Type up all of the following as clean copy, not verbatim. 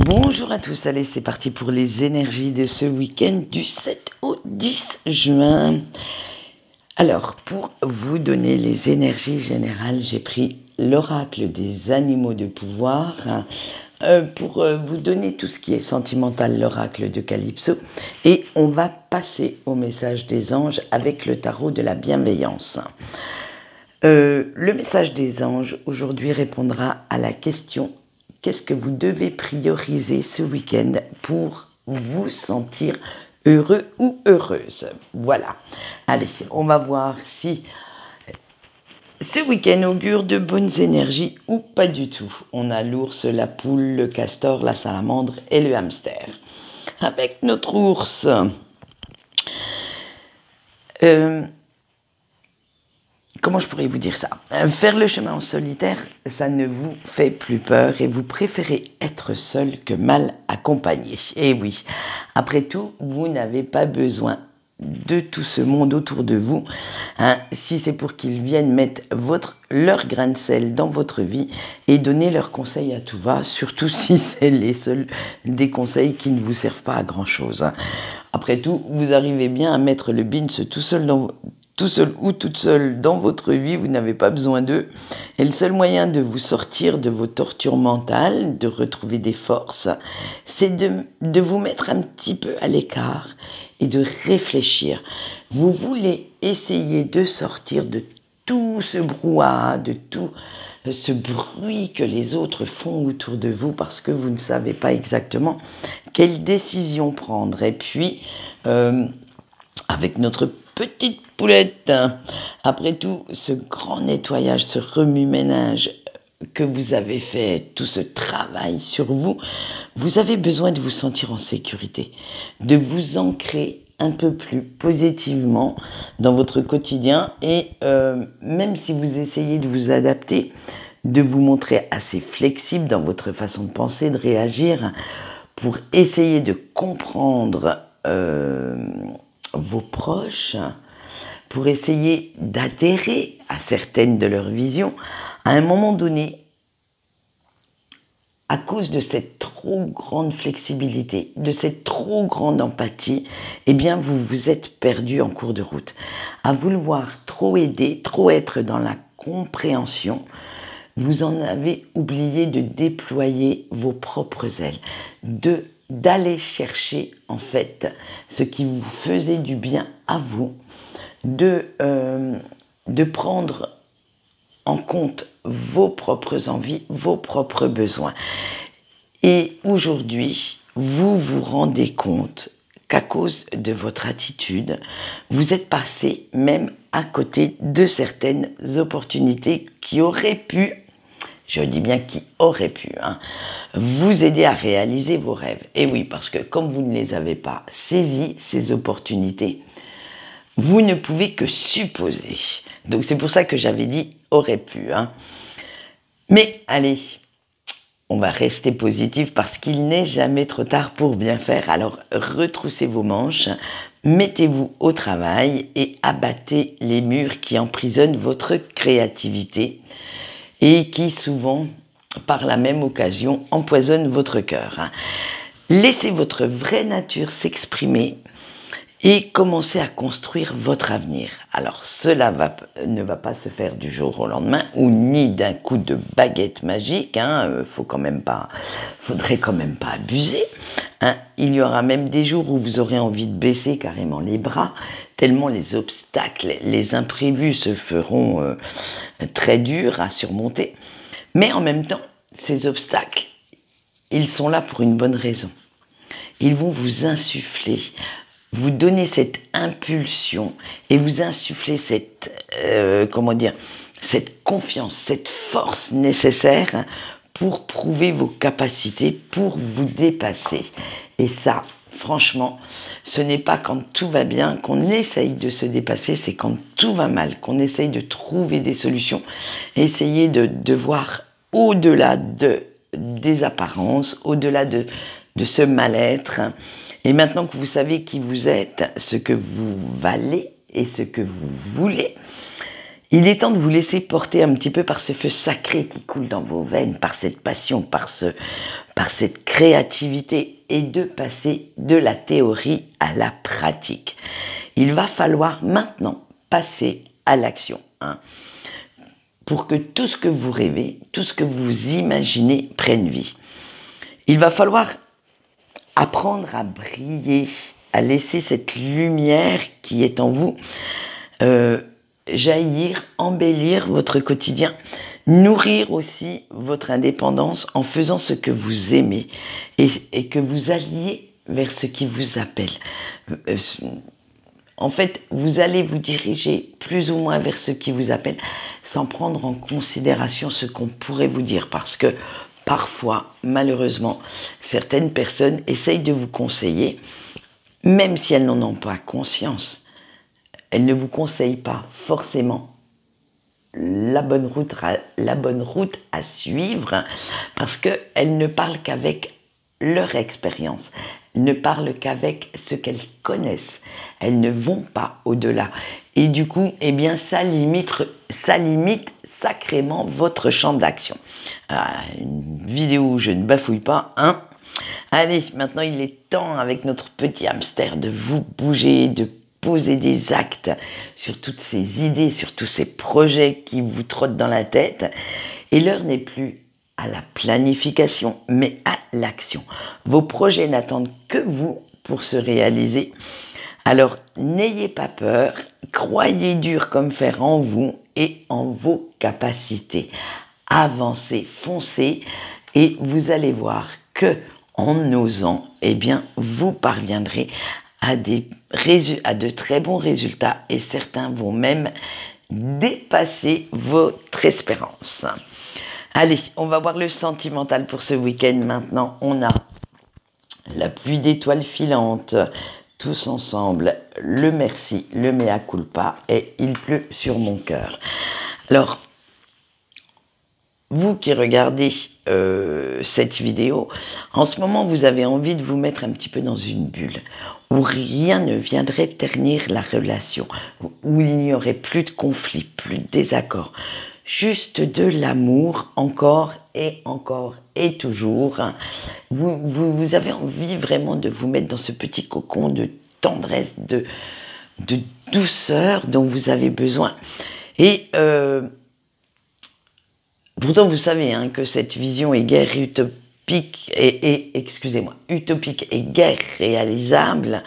Bonjour à tous, allez c'est parti pour les énergies de ce week-end du 7 au 10 juin. Alors pour vous donner les énergies générales, j'ai pris l'oracle des animaux de pouvoir pour vous donner tout ce qui est sentimental, l'oracle de Calypso. Et on va passer au message des anges avec le tarot de la bienveillance. Le message des anges aujourd'hui répondra à la question: qu'est-ce que vous devez prioriser ce week-end pour vous sentir heureux ou heureuse? Voilà. Allez, on va voir si ce week-end augure de bonnes énergies ou pas du tout. On a l'ours, la poule, le castor, la salamandre et le hamster. Avec notre ours, comment je pourrais vous dire ça? Faire le chemin en solitaire, ça ne vous fait plus peur et vous préférez être seul que mal accompagné. Et oui, après tout, vous n'avez pas besoin de tout ce monde autour de vous, si c'est pour qu'ils viennent mettre leur grain de sel dans votre vie et donner leurs conseils à tout va, surtout si c'est les seuls des conseils qui ne vous servent pas à grand chose. Après tout, vous arrivez bien à mettre le bins tout seul ou toute seule dans votre vie, vous n'avez pas besoin d'eux. Et le seul moyen de vous sortir de vos tortures mentales, de retrouver des forces, c'est de vous mettre un petit peu à l'écart et de réfléchir. Vous voulez essayer de sortir de tout ce brouhaha, de tout ce bruit que les autres font autour de vous parce que vous ne savez pas exactement quelle décision prendre. Et puis, avec notre petite poulette, après tout ce grand nettoyage, ce remue-ménage que vous avez fait, tout ce travail sur vous, vous avez besoin de vous sentir en sécurité, de vous ancrer un peu plus positivement dans votre quotidien et même si vous essayez de vous adapter, de vous montrer assez flexible dans votre façon de penser, de réagir, pour essayer de comprendre vos proches, pour essayer d'adhérer à certaines de leurs visions. À un moment donné, à cause de cette trop grande flexibilité, de cette trop grande empathie, eh bien vous vous êtes perdu en cours de route. À vouloir trop aider, trop être dans la compréhension, vous en avez oublié de déployer vos propres ailes, d'aller chercher en fait ce qui vous faisait du bien à vous, de prendre en compte vos propres envies, vos propres besoins. Et aujourd'hui, vous vous rendez compte qu'à cause de votre attitude, vous êtes passé même à côté de certaines opportunités qui auraient pu, je dis bien qui auraient pu, vous aider à réaliser vos rêves. Et oui, parce que comme vous ne les avez pas saisis, ces opportunités, vous ne pouvez que supposer. Donc c'est pour ça que j'avais dit aurait pu. Mais allez, on va rester positif parce qu'il n'est jamais trop tard pour bien faire. Alors retroussez vos manches, mettez-vous au travail et abattez les murs qui emprisonnent votre créativité et qui souvent, par la même occasion, empoisonnent votre cœur. Laissez votre vraie nature s'exprimer et commencez à construire votre avenir. Alors cela ne va pas se faire du jour au lendemain ou ni d'un coup de baguette magique, faudrait quand même pas abuser. Il y aura même des jours où vous aurez envie de baisser carrément les bras, tellement les obstacles, les imprévus se feront très durs à surmonter. Mais en même temps, ces obstacles, ils sont là pour une bonne raison. Ils vont vous insuffler, vous donner cette impulsion et vous insuffler cette confiance, cette force nécessaire pour prouver vos capacités, pour vous dépasser. Et ça, franchement, ce n'est pas quand tout va bien qu'on essaye de se dépasser, c'est quand tout va mal, qu'on essaye de trouver des solutions, essayer de voir au-delà des apparences, au-delà de ce mal-être. Et maintenant que vous savez qui vous êtes, ce que vous valez et ce que vous voulez, Il est temps de vous laisser porter un petit peu par ce feu sacré qui coule dans vos veines, par cette passion, par cette créativité et de passer de la théorie à la pratique. Il va falloir maintenant passer à l'action, hein, pour que tout ce que vous rêvez, tout ce que vous imaginez prenne vie. Il va falloir apprendre à briller, à laisser cette lumière qui est en vous jaillir, embellir votre quotidien, nourrir aussi votre indépendance en faisant ce que vous aimez et que vous alliez vers ce qui vous appelle. En fait, vous allez vous diriger plus ou moins vers ce qui vous appelle sans prendre en considération ce qu'on pourrait vous dire, parce que parfois, malheureusement, certaines personnes essayent de vous conseiller, même si elles n'en ont pas conscience. Elles ne vous conseillent pas forcément la bonne route à suivre, parce qu'elles ne parlent qu'avec leur expérience. Elles ne parlent qu'avec ce qu'elles connaissent. Elles ne vont pas au-delà. Et du coup, eh bien, ça limite sacrément votre champ d'action. Une vidéo où je ne bafouille pas, hein. Allez, maintenant il est temps avec notre petit hamster de vous bouger, de poser des actes sur toutes ces idées, sur tous ces projets qui vous trottent dans la tête. Et l'heure n'est plus à la planification, mais à l'action. Vos projets n'attendent que vous pour se réaliser. Alors, n'ayez pas peur, croyez dur comme fer en vous et en vos capacités. Avancez, foncez et vous allez voir que en osant, eh bien, vous parviendrez à de très bons résultats et certains vont même dépasser votre espérance. Allez, on va voir le sentimental pour ce week-end maintenant. On a la pluie d'étoiles filantes, tous ensemble, le merci, le mea culpa et il pleut sur mon cœur. Alors, vous qui regardez cette vidéo, en ce moment, vous avez envie de vous mettre un petit peu dans une bulle où rien ne viendrait ternir la relation, où il n'y aurait plus de conflits, plus de désaccords, juste de l'amour encore et toujours. Vous avez envie vraiment de vous mettre dans ce petit cocon de tendresse, de douceur dont vous avez besoin. Et pourtant, vous savez hein, que cette vision est guère utopique utopique et guère réalisable.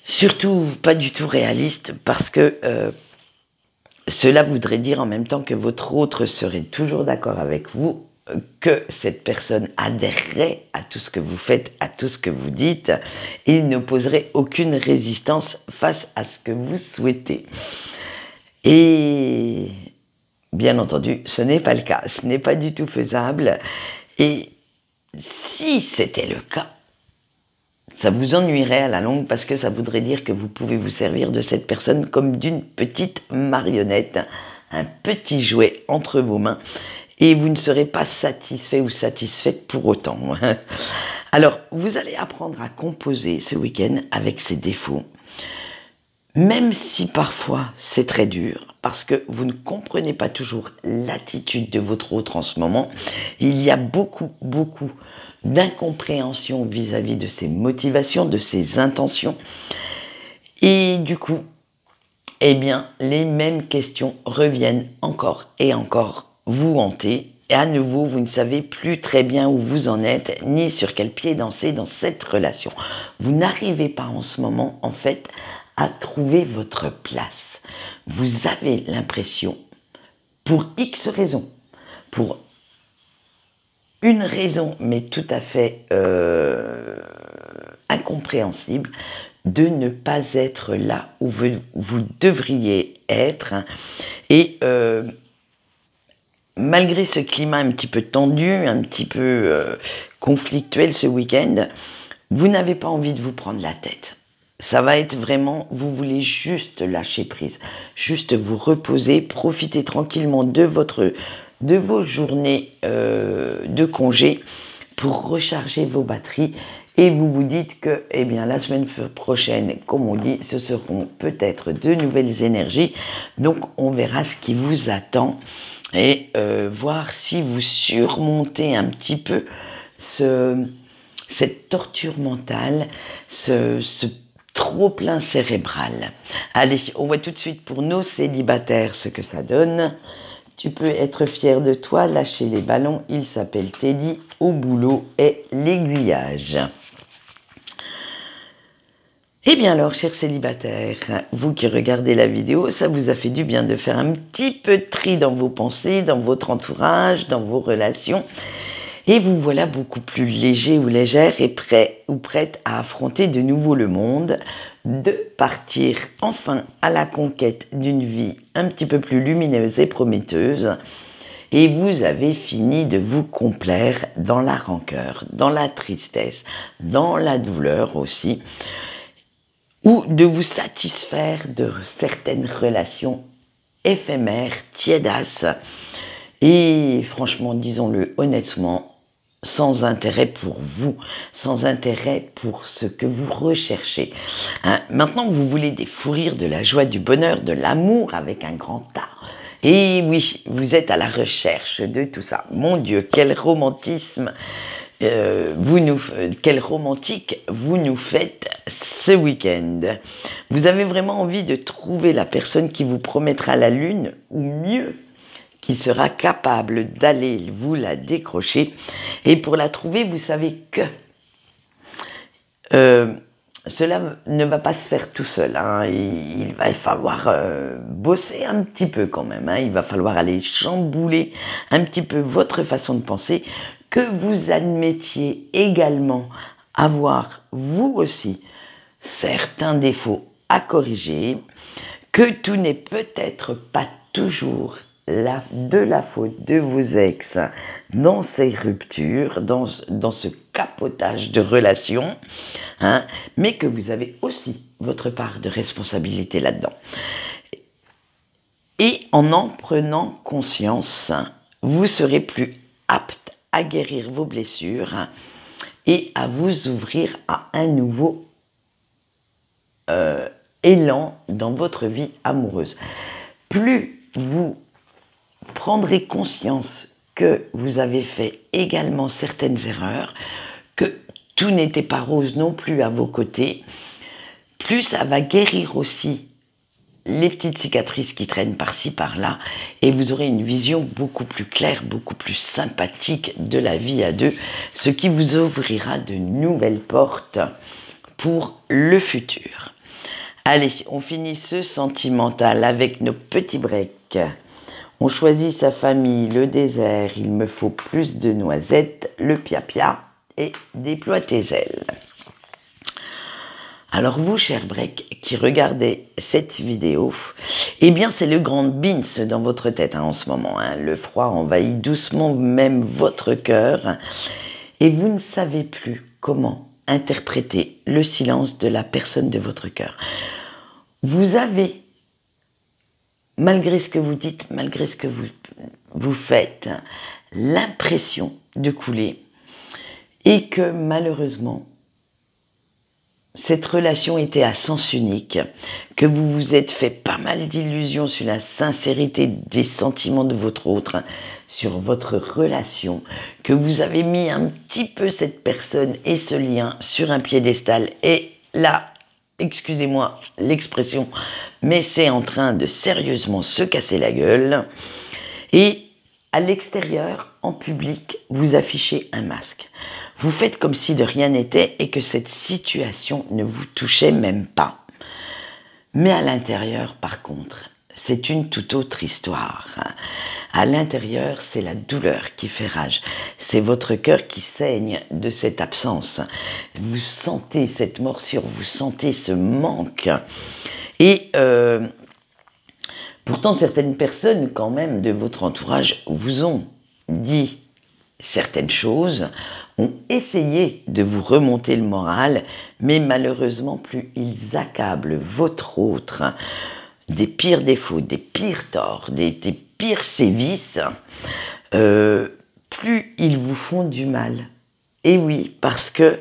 Surtout pas du tout réaliste, parce que cela voudrait dire en même temps que votre autre serait toujours d'accord avec vous, que cette personne adhérerait à tout ce que vous faites, à tout ce que vous dites, et n'opposerait aucune résistance face à ce que vous souhaitez. Et bien entendu, ce n'est pas le cas, ce n'est pas du tout faisable. Et si c'était le cas, ça vous ennuierait à la longue, parce que ça voudrait dire que vous pouvez vous servir de cette personne comme d'une petite marionnette, un petit jouet entre vos mains, et vous ne serez pas satisfait ou satisfaite pour autant. Alors, vous allez apprendre à composer ce week-end avec ses défauts, même si parfois c'est très dur, parce que vous ne comprenez pas toujours l'attitude de votre autre en ce moment. Il y a beaucoup d'incompréhension vis-à-vis de ses motivations, de ses intentions. Et du coup, eh bien, les mêmes questions reviennent encore et encore vous hanter. Et à nouveau, vous ne savez plus très bien où vous en êtes, ni sur quel pied danser dans cette relation. Vous n'arrivez pas en ce moment, en fait, à trouver votre place. Vous avez l'impression, pour X raisons, pour une raison, mais tout à fait incompréhensible, de ne pas être là où vous devriez être. Et malgré ce climat un petit peu tendu, un petit peu conflictuel ce week-end, vous n'avez pas envie de vous prendre la tête. Ça va être vraiment, vous voulez juste lâcher prise, juste vous reposer, profiter tranquillement de vos journées de congé pour recharger vos batteries Et vous vous dites que, eh bien, la semaine prochaine, comme on dit, ce seront peut-être de nouvelles énergies. Donc, on verra ce qui vous attend et voir si vous surmontez un petit peu cette torture mentale, ce trop-plein cérébral. Allez, on voit tout de suite pour nos célibataires ce que ça donne. Tu peux être fier de toi, lâcher les ballons, il s'appelle Teddy, au boulot et l'aiguillage. Eh bien alors, chers célibataires, vous qui regardez la vidéo, ça vous a fait du bien de faire un petit peu de tri dans vos pensées, dans votre entourage, dans vos relations. Et vous voilà beaucoup plus léger ou légère et prêt ou prête à affronter de nouveau le monde, de partir enfin à la conquête d'une vie un petit peu plus lumineuse et prometteuse. Et vous avez fini de vous complaire dans la rancœur, dans la tristesse, dans la douleur aussi, ou de vous satisfaire de certaines relations éphémères, tiédasses, et franchement, disons-le honnêtement, sans intérêt pour vous, sans intérêt pour ce que vous recherchez. Hein, maintenant, vous voulez des fous rires, de la joie, du bonheur, de l'amour avec un grand A. Et oui, vous êtes à la recherche de tout ça. Mon Dieu, quel romantisme quel romantique vous nous faites ce week-end. Vous avez vraiment envie de trouver la personne qui vous promettra la lune, ou mieux, qui sera capable d'aller vous la décrocher. Et pour la trouver, vous savez que cela ne va pas se faire tout seul. Hein. Il va falloir bosser un petit peu quand même. Hein. Il va falloir aller chambouler un petit peu votre façon de penser, que vous admettiez également avoir, vous aussi, certains défauts à corriger, que tout n'est peut-être pas toujours de la faute de vos ex dans ces ruptures, dans ce capotage de relations, hein, mais que vous avez aussi votre part de responsabilité là-dedans. Et en prenant conscience, vous serez plus apte à guérir vos blessures et à vous ouvrir à un nouveau élan dans votre vie amoureuse. Plus vous prendrez conscience que vous avez fait également certaines erreurs, que tout n'était pas rose non plus à vos côtés, plus ça va guérir aussi les petites cicatrices qui traînent par-ci par-là, et vous aurez une vision beaucoup plus claire, beaucoup plus sympathique de la vie à deux, ce qui vous ouvrira de nouvelles portes pour le futur. Allez, on finit ce sentimental avec nos petits breaks. On choisit sa famille, le désert, il me faut plus de noisettes, le pia-pia et déploie tes ailes. Alors vous, cher break, qui regardez cette vidéo, eh bien c'est le grand bins dans votre tête en ce moment. Hein. Le froid envahit doucement même votre cœur et vous ne savez plus comment interpréter le silence de la personne de votre cœur. Vous avez, malgré ce que vous dites, malgré ce que vous faites, l'impression de couler et que malheureusement, cette relation était à sens unique, que vous vous êtes fait pas mal d'illusions sur la sincérité des sentiments de votre autre, sur votre relation, que vous avez mis un petit peu cette personne et ce lien sur un piédestal et là, excusez-moi l'expression, mais c'est en train de sérieusement se casser la gueule. Et à l'extérieur, en public, vous affichez un masque. Vous faites comme si de rien n'était et que cette situation ne vous touchait même pas. Mais à l'intérieur, par contre, c'est une toute autre histoire. À l'intérieur, c'est la douleur qui fait rage. C'est votre cœur qui saigne de cette absence. Vous sentez cette morsure, vous sentez ce manque. Et pourtant, certaines personnes, quand même, de votre entourage vous ont dit certaines choses, ont essayé de vous remonter le moral, mais malheureusement, plus ils accablent votre autre des pires défauts, des pires torts, des pires sévices, plus ils vous font du mal. Et oui, parce que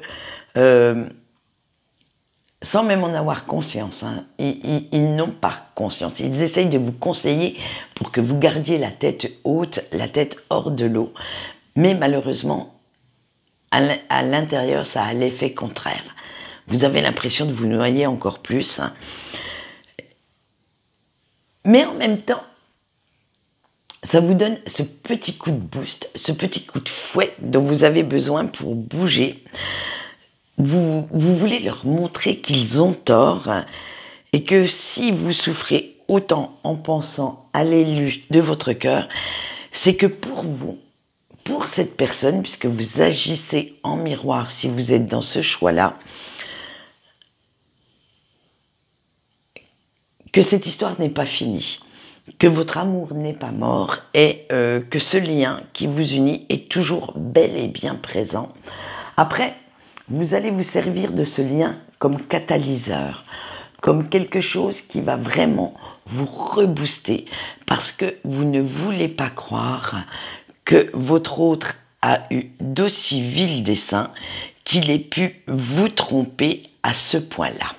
sans même en avoir conscience. Hein. Ils n'ont pas conscience. Ils essayent de vous conseiller pour que vous gardiez la tête haute, la tête hors de l'eau. Mais malheureusement, à l'intérieur, ça a l'effet contraire. Vous avez l'impression de vous noyer encore plus. Hein. Mais en même temps, ça vous donne ce petit coup de boost, ce petit coup de fouet dont vous avez besoin pour bouger. Vous voulez leur montrer qu'ils ont tort et que si vous souffrez autant en pensant à l'élu de votre cœur, c'est que pour vous, pour cette personne, puisque vous agissez en miroir si vous êtes dans ce choix-là, que cette histoire n'est pas finie, que votre amour n'est pas mort et que ce lien qui vous unit est toujours bel et bien présent. Après, vous allez vous servir de ce lien comme catalyseur, comme quelque chose qui va vraiment vous rebooster parce que vous ne voulez pas croire que votre autre a eu d'aussi vils desseins qu'il ait pu vous tromper à ce point-là.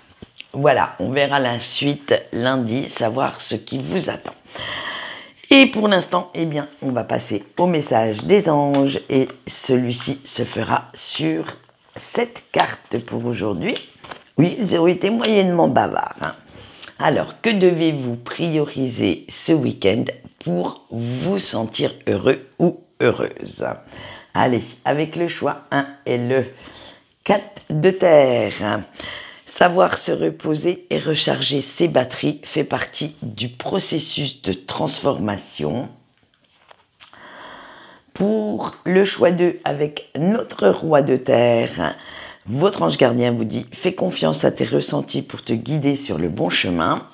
Voilà, on verra la suite lundi, savoir ce qui vous attend. Et pour l'instant, eh bien, on va passer au message des anges et celui-ci se fera sur cette carte pour aujourd'hui. Oui, ils ont été moyennement bavards. Hein. Alors, que devez-vous prioriser ce week-end pour vous sentir heureux ou heureuse? Allez, avec le choix 1 et le 4 de terre. Savoir se reposer et recharger ses batteries fait partie du processus de transformation. Pour le choix 2 avec notre roi de terre, votre ange gardien vous dit « Fais confiance à tes ressentis pour te guider sur le bon chemin ».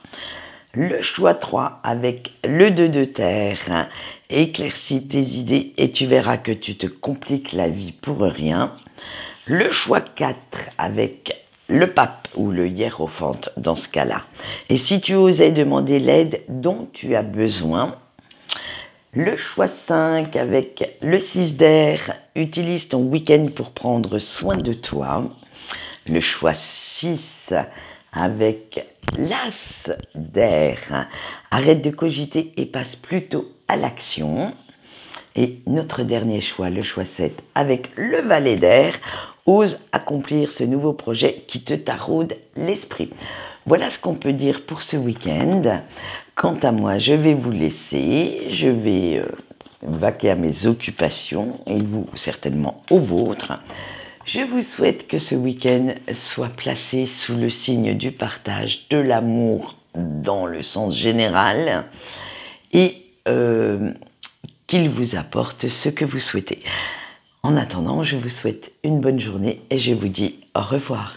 Le choix 3 avec le 2 de terre, éclaircis tes idées et tu verras que tu te compliques la vie pour rien. Le choix 4 avec le pape ou le hiérophante dans ce cas-là. Et si tu osais demander l'aide dont tu as besoin. Le choix 5 avec le 6 d'air, utilise ton week-end pour prendre soin de toi. Le choix 6 avec l'as d'air, arrête de cogiter et passe plutôt à l'action. Et notre dernier choix, le choix 7 avec le valet d'air, ose accomplir ce nouveau projet qui te taraude l'esprit. Voilà ce qu'on peut dire pour ce week-end. Quant à moi, je vais vous laisser, je vais vaquer à mes occupations et vous certainement aux vôtres. Je vous souhaite que ce week-end soit placé sous le signe du partage, de l'amour dans le sens général et qu'il vous apporte ce que vous souhaitez. En attendant, je vous souhaite une bonne journée et je vous dis au revoir.